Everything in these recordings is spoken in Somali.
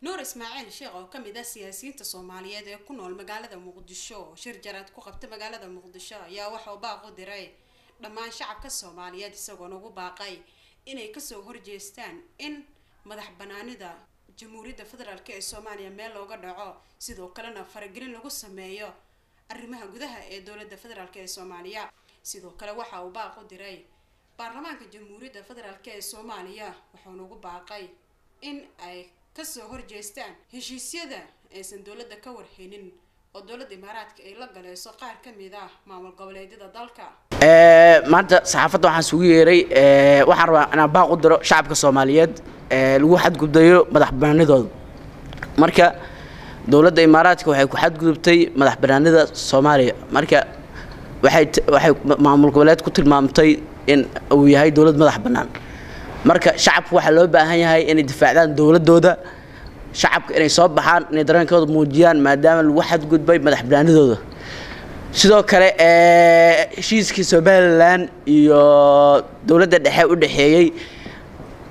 نور إسماعيل شيخ oo kamid ah siyaasiyiinta Soomaaliyeed ee ku nool magaalada Muqdisho shir jaraad ku qabtay magaalada Muqdisho ayaa waxa uu baaq u diray dhammaan shacabka Soomaaliyeed isagoo ugu baaqay inay ka soo horjeestaan in madax banaanida Jamhuuriyadda Federaalka ee Soomaaliya meel looga dhaco sidoo kalena faragelin lagu sameeyo arrimaha gudaha ee dawladda Federaalka ee Soomaaliya sidoo kale waxa uu baaq u diray baarlamaanka Jamhuuriyadda Federaalka ee Soomaaliya waxa uu ugu baaqay in ay kasoo horjeestaan heshiisyada aysan dawladda ka warheynin oo dawladda Imaaraadka ay la galayso qaar kamid ah maamul goboleedyada dalka maanta saxaafadda waxaan sugu yeeray waxaan rabaa inaan baaq u diro shacabka Soomaaliyeed lagu xadgudbayo madax banaanidooda marka dawladda Imaaraadka waxay ku xadgudubtay madax banaanida Soomaaliya marka waxay maamul goboleed ku tilmaamtay in uu yahay dawlad madax banaan marka shacabku waxa loo baahan yahay inay difaacdaan dawladooda shacabka inay soo baxaan inay dareenkooda muujiyaan maadaama lagu xadgudbay madax banaanidooda sidoo kale heshiiskii Somaliland iyo dawladda dhexe u dhaxeeyay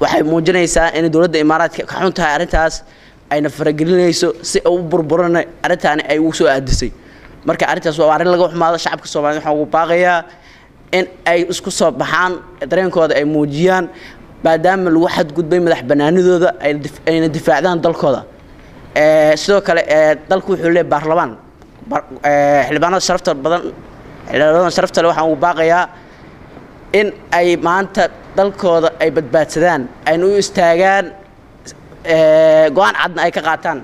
waxay muujinaysaa in dawladda Imaaraadka ka xun tahay arintaas ayna faragelinayso si uu burburana arintaan ay ugu soo aadisay marka arintaas waa arin laga xumaado shacabka Soomaaliyeed waxa uu baaqayaa in ay isku soo baxaan dareenkooda ay muujiyaan maadaama lagu xadgudbay madax banaanidooda ayna difaacdaan dalkooda sidoo kale dalku wuxuu leeyahay baarlamaan xildhibaanada sharafta leh waxaan u baaqayaa in ay maanta dalkooda ay badbaadsadaan ayna u istaagaan go'aan cadna ay ka qaataan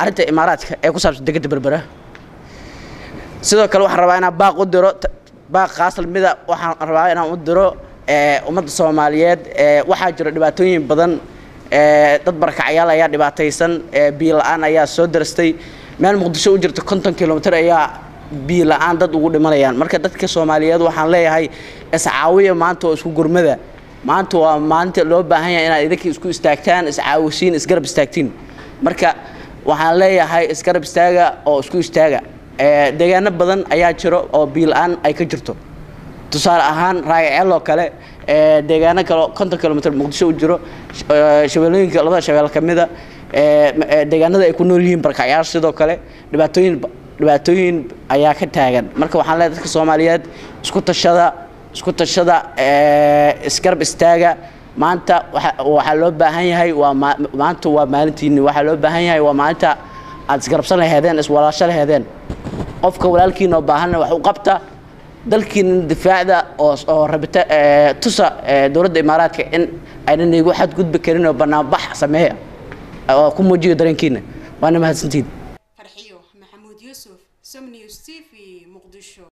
arinta Imaaraadka ee ku saabsan degada Berbera sidoo kale waxaan rabaa inaan baaq u diro baaq qaasal mida waxaan rabaa inaan u diro ummadda Soomaaliyeed waxa jira dhibaatooyin badan dad barakacayaal ayaa dhibaataysan biyo la'aan ayaa soo darastay meel Muqdisho u jirto 50 kilomitir ayaa biyo la'aan dad ugu dhimanayaan marka dadka Soomaaliyeed waxaan leeyahay iscaawiya maanta oo isku gurmada maanta waa maanta loo baahan yahay inaad idinka isku istaagtaan iscaawisiin isgarab istaagtiin marka waxaan leeyahay isgarab istaaga oo isku istaaga deegaano badan ayaa jiro oo biyo la'aan ay ka jirto tusaale ahaan raayaceel oo kale deegaano kale 50 kilomitir Muqdisho u jiro shabeellooyinka labada shabeelle kamida deegaanada ay ku nool yihiin barakacayaal sidoo kale dhibaatooyin ayaa ka taagan marka waxaan leeyahay dadka Soomaaliyeed isku tashada isgarab istaaga maanta waxa loo baahan yahay maanta waa maalintiina waxa loo baahan yahay waa maalinta aad isgarabsan lahaydeen iswalaasho lahaydeen qofka walaalkiina oo baahan wax u qabta dalkiina difaacda oo rabita tusa dawladda Imaaraadka in aynan igu xadgudbi karin oo banaanbax sameeyo oo ku muujiyo dareenkiina waana mahadsantiid Farxiyo Maxamuud Yuusuf Som News TV Muqdisho.